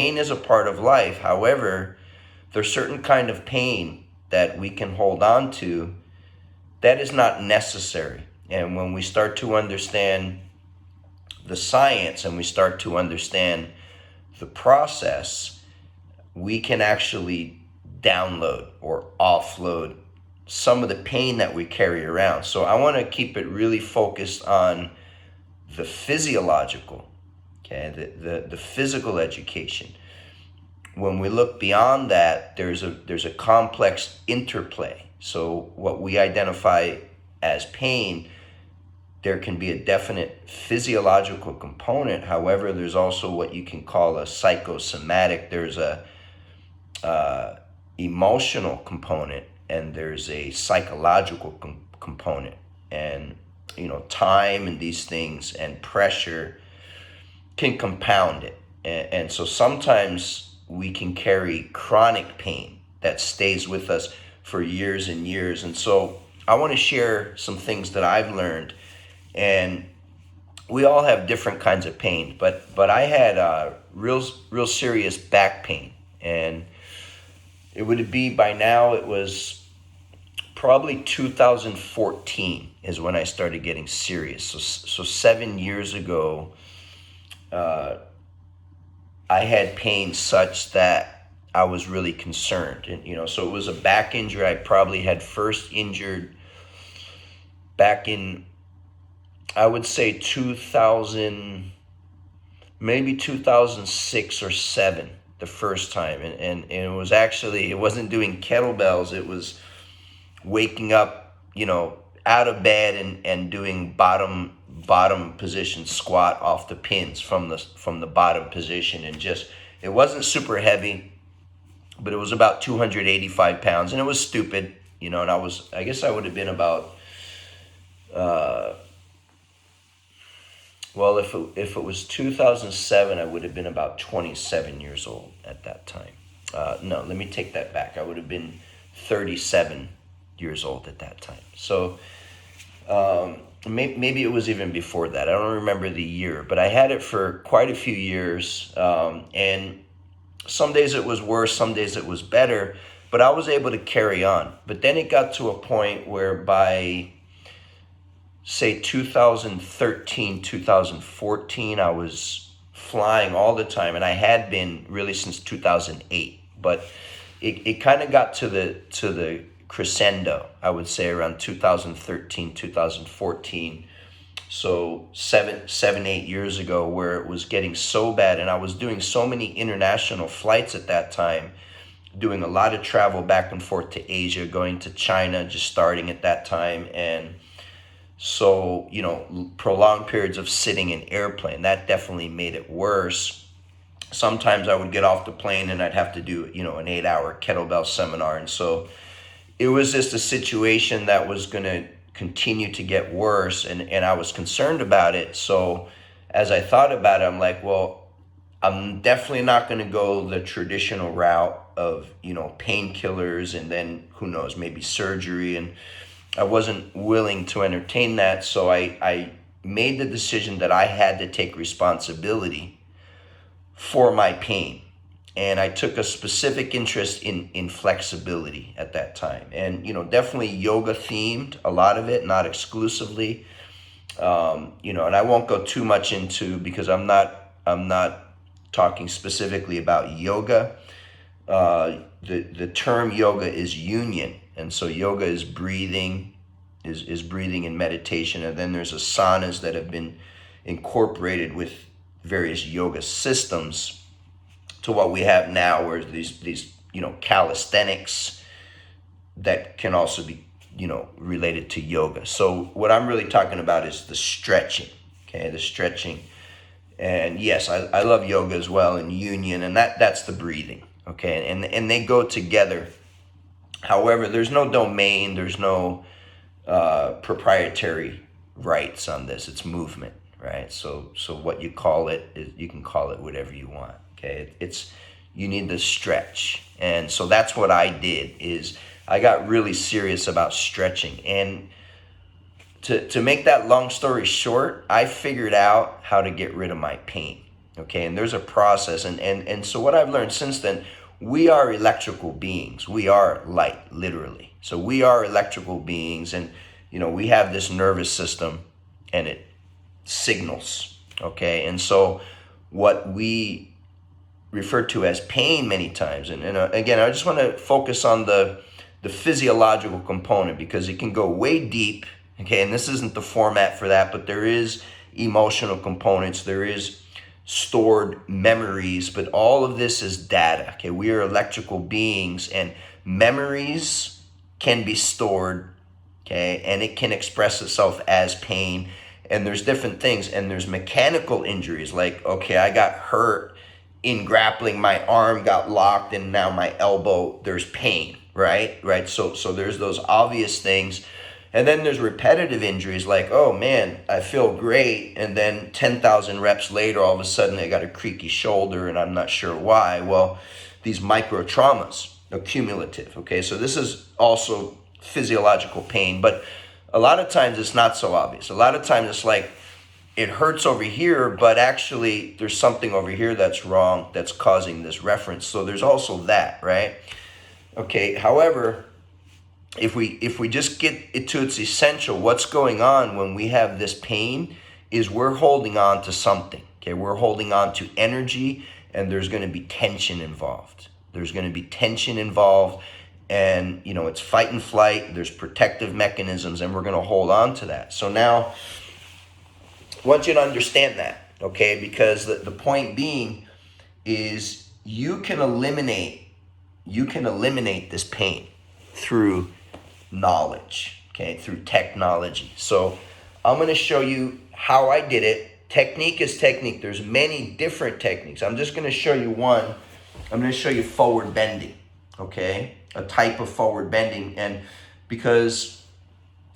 pain is a part of life. However, there's certain kind of pain that we can hold on to that is not necessary. And when we start to understand the science and we start to understand the process, we can actually download or offload some of the pain that we carry around. So I want to keep it really focused on the physiological, okay, the physical education. When we look beyond that, there's a complex interplay. So what we identify as pain, there can be a definite physiological component. However, there's also what you can call a psychosomatic. There's a emotional component, and there's a psychological component. And time and these things and pressure can compound it. And so sometimes we can carry chronic pain that stays with us for years and years. And so I want to share some things that I've learned. And we all have different kinds of pain, but I had real serious back pain, and it would be by now, it was probably 2014 is when I started getting serious. So 7 years ago, I had pain such that I was really concerned. And so it was a back injury. I probably had first injured back in, I would say 2000, maybe 2006 or 7, the first time. And it was actually, it wasn't doing kettlebells. It was waking up, out of bed and doing bottom position squat off the pins from the bottom position. And just, it wasn't super heavy, but it was about 285 pounds, and it was stupid, and I guess I would have been about, well, if it was 2007, I would have been about 27 years old at that time. No, let me take that back. I would have been 37 years old at that time. So maybe it was even before that. I don't remember the year, but I had it for quite a few years. And some days it was worse, some days it was better, but I was able to carry on. But then it got to a point where by, say, 2013, 2014, I was flying all the time, and I had been really since 2008. But it kind of got to the crescendo, I would say, around 2013, 2014. So 8 years ago, where it was getting so bad, and I was doing so many international flights at that time, doing a lot of travel back and forth to Asia, going to China, just starting at that time. And so, prolonged periods of sitting in airplane, that definitely made it worse. Sometimes I would get off the plane and I'd have to do, an 8-hour kettlebell seminar. And so it was just a situation that was going to continue to get worse, and I was concerned about it. So as I thought about it, I'm like, well, I'm definitely not going to go the traditional route of, painkillers and then who knows, maybe surgery. And I wasn't willing to entertain that. So I made the decision that I had to take responsibility for my pain. And I took a specific interest in flexibility at that time. And, definitely yoga themed, a lot of it, not exclusively. And I won't go too much into, because I'm not talking specifically about yoga. The term yoga is union. And so yoga is breathing, is breathing and meditation. And then there's asanas that have been incorporated with various yoga systems to what we have now, where these calisthenics that can also be related to yoga. So what I'm really talking about is the stretching, okay, the stretching. And yes, I love yoga as well, and union, and that's the breathing, okay, and they go together. However, there's no domain, there's no proprietary rights on this. It's movement, right? So what you call it, you can call it whatever you want. Okay, you need to stretch. And so that's what I did, is I got really serious about stretching. And to make that long story short, I figured out how to get rid of my pain. Okay, and there's a process, and so what I've learned since then, we are electrical beings. We are light, literally. So we are electrical beings, and we have this nervous system, and it signals. Okay, and so what we refer to as pain many times, and again, I just want to focus on the physiological component because it can go way deep. Okay, and this isn't the format for that, but there is emotional components, there is stored memories, but all of this is data. Okay, we are electrical beings, and memories can be stored. Okay, and it can express itself as pain, and there's different things, and there's mechanical injuries like, okay, I got hurt in grappling, my arm got locked, and now my elbow, there's pain, right? So there's those obvious things. And then there's repetitive injuries like, oh man, I feel great. And then 10,000 reps later, all of a sudden I got a creaky shoulder and I'm not sure why. Well, these micro traumas are cumulative. Okay, so this is also physiological pain, but a lot of times it's not so obvious. A lot of times it's like, it hurts over here, but actually there's something over here that's wrong that's causing this reference. So there's also that, right? Okay, however, if we just get it to its essential, what's going on when we have this pain is we're holding on to something. Okay, we're holding on to energy, and there's going to be tension involved. There's going to be tension involved, and it's fight and flight. There's protective mechanisms, and we're going to hold on to that. So now, I want you to understand that, okay? Because the point being is you can eliminate this pain through knowledge, okay, through technology. So I'm going to show you how I did it. Technique is technique. There's many different techniques. I'm just going to show you one. I'm going to show you forward bending, okay, a type of forward bending. And because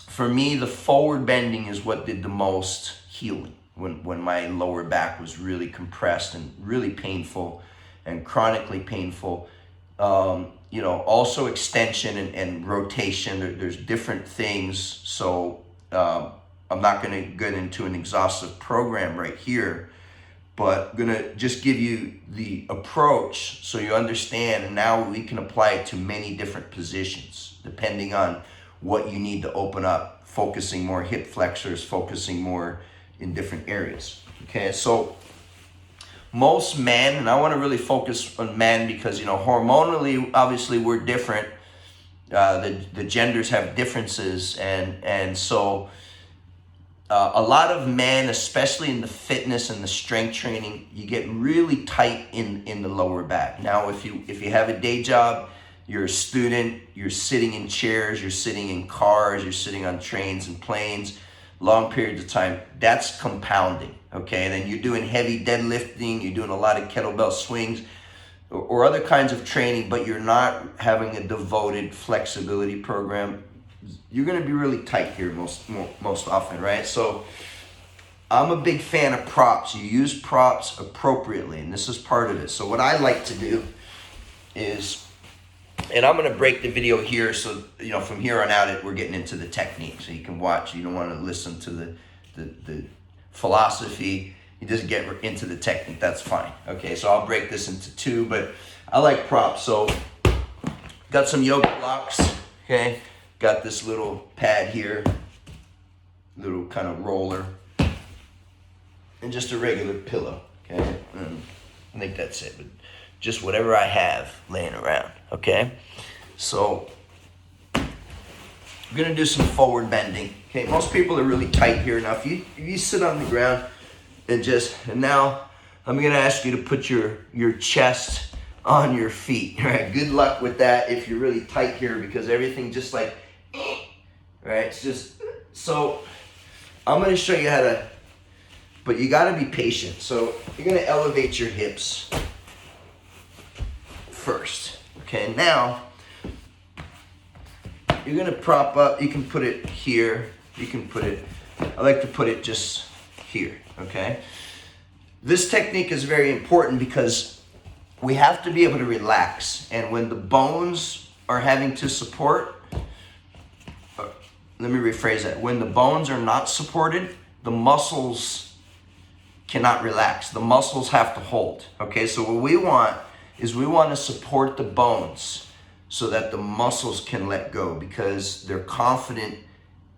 for me, the forward bending is what did the most healing when my lower back was really compressed and really painful and chronically painful. Also extension and rotation. There's different things. So I'm not going to get into an exhaustive program right here, but I'm going to just give you the approach so you understand. And now we can apply it to many different positions depending on what you need to open up, focusing more hip flexors, focusing more in different areas. Okay, so most men, and I want to really focus on men because, hormonally, obviously we're different. The genders have differences. And so a lot of men, especially in the fitness and the strength training, you get really tight in the lower back. Now, if you have a day job, you're a student, you're sitting in chairs, you're sitting in cars, you're sitting on trains and planes, long periods of time, that's compounding. Okay, and then you're doing heavy deadlifting, you're doing a lot of kettlebell swings or other kinds of training, but you're not having a devoted flexibility program. You're going to be really tight here most often, right? So I'm a big fan of props. You use props appropriately, and this is part of it. So what I like to do is, and I'm going to break the video here, so from here on out we're getting into the technique, so you can watch. You don't want to listen to the philosophy, you just get into the technique. That's fine. Okay, so I'll break this into two, but I like props. So got some yoga blocks. Okay, got this little pad here, little kind of roller, and just a regular pillow. Okay, and I think that's it, but just whatever I have laying around. Okay, so I'm gonna do some forward bending. Okay, most people are really tight here. Now, if you sit on the ground and now I'm gonna ask you to put your chest on your feet. Right? Good luck with that if you're really tight here, because everything just like, right? It's just, so I'm gonna show you how to, but you gotta be patient. So you're gonna elevate your hips first. Okay, now you're gonna prop up. You can put it here. You can put it, I like to put it just here, okay? This technique is very important because we have to be able to relax. And when the bones are having to support, let me rephrase that. When the bones are not supported, the muscles cannot relax. The muscles have to hold. Okay, so what we want is we want to support the bones so that the muscles can let go because they're confident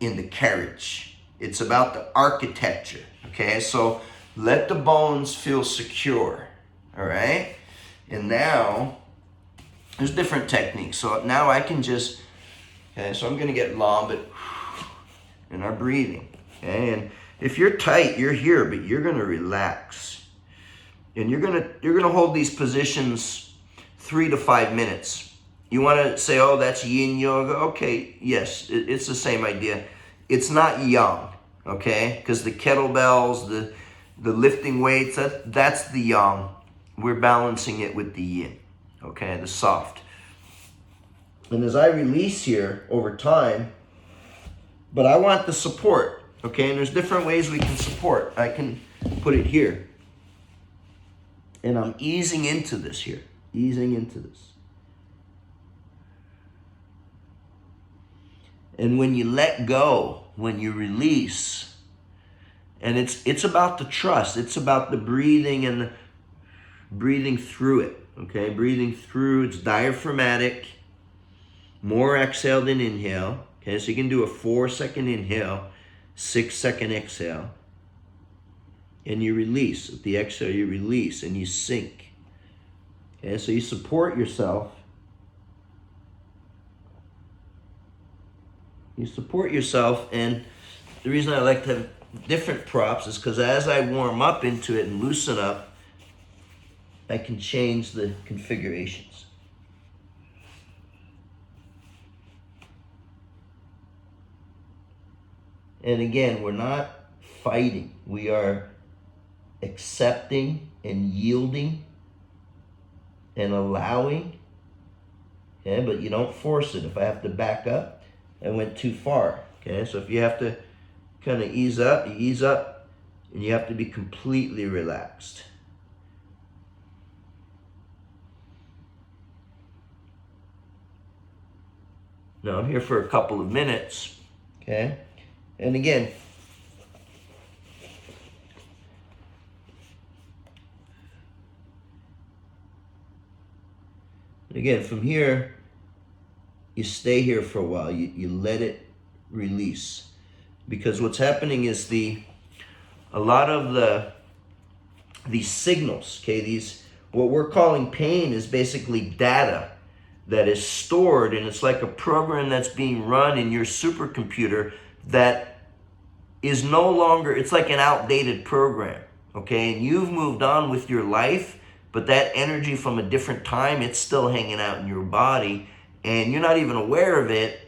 in the carriage. It's about the architecture. Okay, so let the bones feel secure. All right, and now there's different techniques. So now I can just, okay, so I'm going to get long, but in our breathing. Okay, and if you're tight, you're here, but you're going to relax. And you're going to hold these positions 3 to 5 minutes. You want to say, oh, that's yin yoga. Okay, yes, it's the same idea. It's not yang, okay? Because the kettlebells, the lifting weights, that's the yang. We're balancing it with the yin, okay, the soft. And as I release here over time, but I want the support, okay? And there's different ways we can support. I can put it here. And I'm easing into this here, easing into this. And when you let go, when you release, and it's about the trust. It's about the breathing and the breathing through it, okay? Breathing through, it's diaphragmatic, more exhale than inhale, okay? So you can do a 4-second inhale, 6-second exhale, and you release. With the exhale, you release and you sink, okay? So you support yourself. You support yourself, and the reason I like to have different props is because as I warm up into it and loosen up, I can change the configurations. And again, we're not fighting. We are accepting and yielding and allowing. Okay, but you don't force it. If I have to back up, I went too far. Okay, so if you have to kind of ease up, you ease up, and you have to be completely relaxed. Now I'm here for a couple of minutes, okay? And again, from here, you stay here for a while. You let it release. Because what's happening is a lot of these signals, okay, what we're calling pain is basically data that is stored, and it's like a program that's being run in your supercomputer that is no longer, it's like an outdated program, okay? And you've moved on with your life, but that energy from a different time, it's still hanging out in your body, and you're not even aware of it,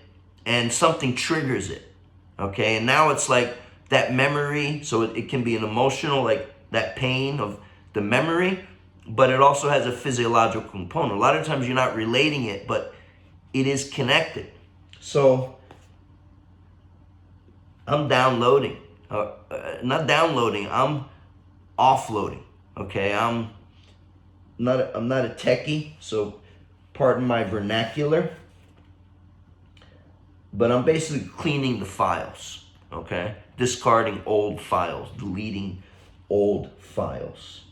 and something triggers it, okay? And now it's like that memory, so it can be an emotional, like that pain of the memory, but it also has a physiological component. A lot of times you're not relating it, but it is connected. So I'm downloading, not downloading, I'm offloading, okay? I'm not a techie, so pardon my vernacular, but I'm basically cleaning the files, okay? Discarding old files, deleting old files.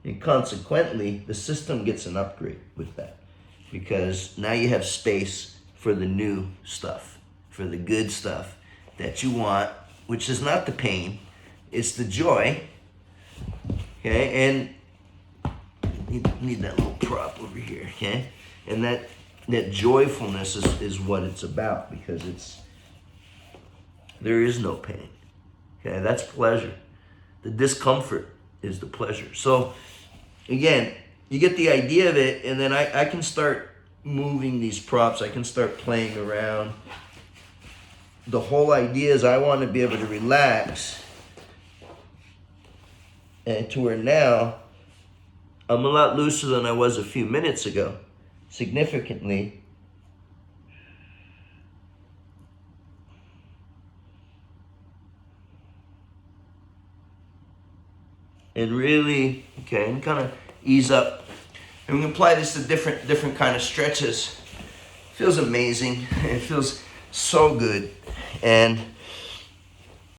And consequently, the system gets an upgrade with that, because now you have space for the new stuff, for the good stuff that you want, which is not the pain, it's the joy, okay? And you need that little prop over here, okay? And that joyfulness is what it's about, because there is no pain, okay? That's pleasure. The discomfort is the pleasure. So again, you get the idea of it, and then I can start moving these props. I can start playing around. The whole idea is I want to be able to relax, and to where now I'm a lot looser than I was a few minutes ago, significantly. And really, okay, and kind of ease up. And we can apply this to different kind of stretches. Feels amazing. It feels so good. And